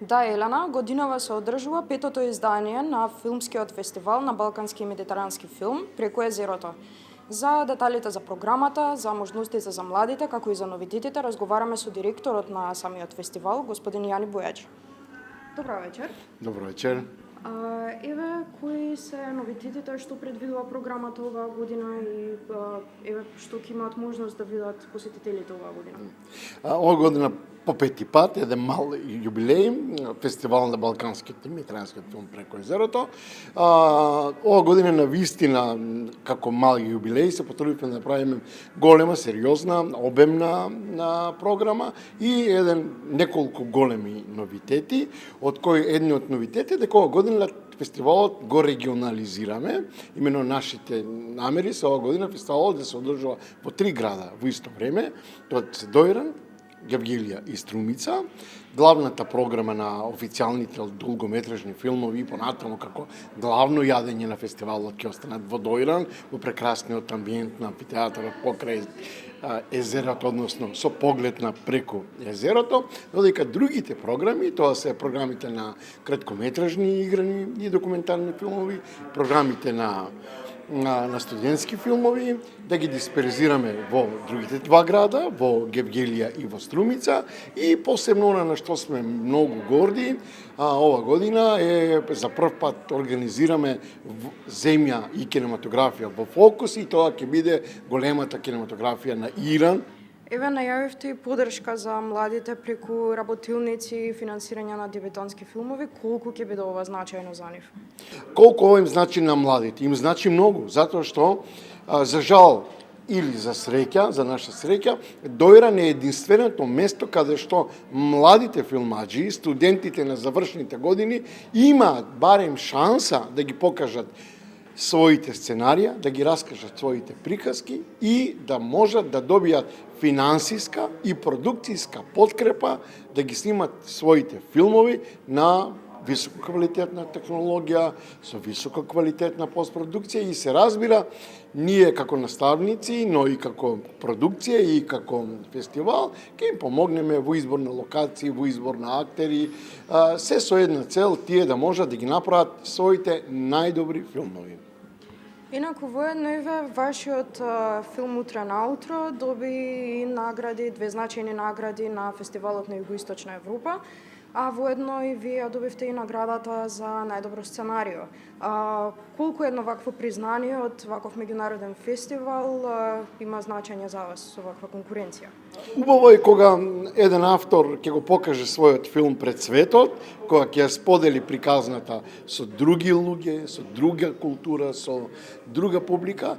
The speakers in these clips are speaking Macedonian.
Да, Елена, годинава се одржува петото издание на филмскиот фестивал на балкански и медитерански филм преку езерото. За деталите за програмата, за можностите за младите, како и за новитетите, разговараме со директорот на самиот фестивал, господин Јани Бојач. Добро вечер. Добро вечер. Еве, кои се новитетите што предвидува програмата оваа година и еве што ќе имаат можност да видат посетителите оваа година? Ова година по пети пат еден мал јубилеј, фестивал на балканскиот и медитеранскиот филм преку езерото. Ова година на вистина како мал јубилеј се потрудивме да направиме голема, сериозна, обемна програма и неколку големи новитети, од кои едни од новитети дека ова година фестивалот го регионализираме. Имено нашите намери се ова година фестивалот да се одржува во 3 града во исто време, тоа се Дојран, Гевгелија и Струмица. Главната програма на официјалните долгометражни филмови и понатаму како главно јадење на фестивалот ќе останат во Дојран, во прекрасниот амбиент на амфитеатарот покрај езерото, односно со поглед на преку езерото, додека другите програми, тоа се програмите на краткометражни играни и документарни филмови, програмите на студентски филмови, да ги дисперзираме во другите 2 града, во Гевгелија и во Струмица, и посебно на што сме многу горди, ова година за прв пат организираме земја и кинематографија во фокус, и тоа ќе биде големата кинематографија на Иран. Еве, најавивте и поддршка за младите преку работилници и финансирање на дебютантски филмови. Колку ќе биде ова значајно за нив? Колку ова им значи на младите? Им значи многу, затоа што, за жал или за среќа, за наша среќа, Дојран е единственото место каде што младите филмаџи, студентите на завршните години, имаат барем шанса да ги покажат своите сценарија, да ги раскажат своите приказки и да можат да добијат финансиска и продукцијска подкрепа да ги снимат своите филмови на висококвалитетна технологија, со висококвалитетна постпродукција, и се разбира, ние како наставници, но и како продукција и како фестивал, ќе им помогнеме во избор на локации, во избор на актери, се со една цел, тие да можат да ги направат своите најдобри филмови. Инаку воедно еве вашиот филм Утре наутро доби и награди, 2 значајни награди на фестивалот на Југоисточна Европа, а воедно и вие добивте и наградата за најдобро сценарио. Колку едно вакво признание од ваков меѓународен фестивал има значење за вас со ваква конкуренција? Убаво е кога еден автор ќе го покаже својот филм пред светот, кога ќе сподели приказната со други луѓе, со друга култура, со друга публика,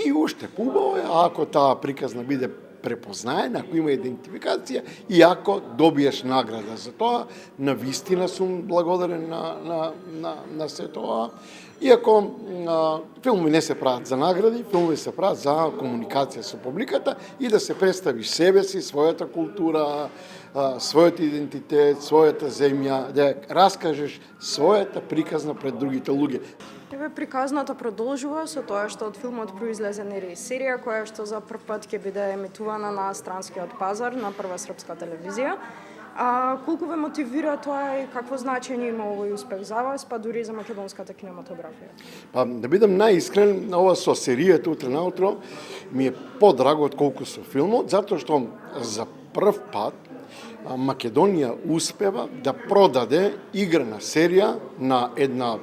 и уште убаво е ако таа приказна биде препознаена, ако има идентификација и ако добиеш награда за тоа. Навистина сум благодарен на се тоа. Иако филмови не се прават за награди, филмови се прават за комуникација со публиката и да се представиш себе си, својата култура, својот идентитет, својата земја, да раскажеш својата приказна пред другите луѓе. Еве, приказната продолжува со тоа што од филмот произлезе нери серија која што за прв пат ќе биде емитувана на странскиот пазар на прва српска телевизија. Колку ве мотивира тоа и какво значење има овој успех за вас, па дури и за македонската кинематографија? Да бидам најискрен, ова со серијата Утре наутро ми е подраго од колку со филмот, затоа што за прв пат Македонија успева да продаде играна серија на една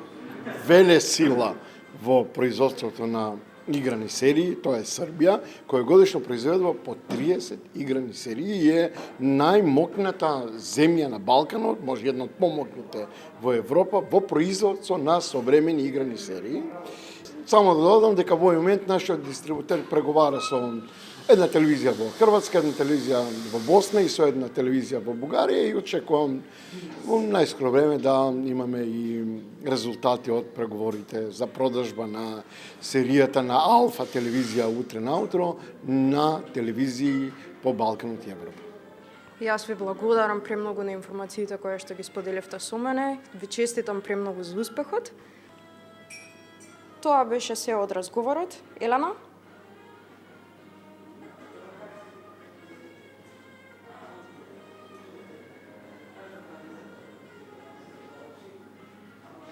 велесила во производството на играни серии, тоа е Србија, која годишно произведува по 30 играни серии и е најмокната земја на Балканот, може една од помокните во Европа, во производство на современи играни серии. Само да додам дека во момент нашиот дистрибутер преговара со една телевизија во Хрватска, една телевизија во Босна и со една телевизија во Бугарија, и очекувам во најскоро време да имаме и резултати од преговорите за продажба на серијата на Алфа телевизија Утре наутро на телевизии по Балканот и Европа. Јас ви благодарам премногу на информациите кои што ги споделивте со мене. Ви честитам премногу за успехот. Тоа беше се од разговорот. Елена?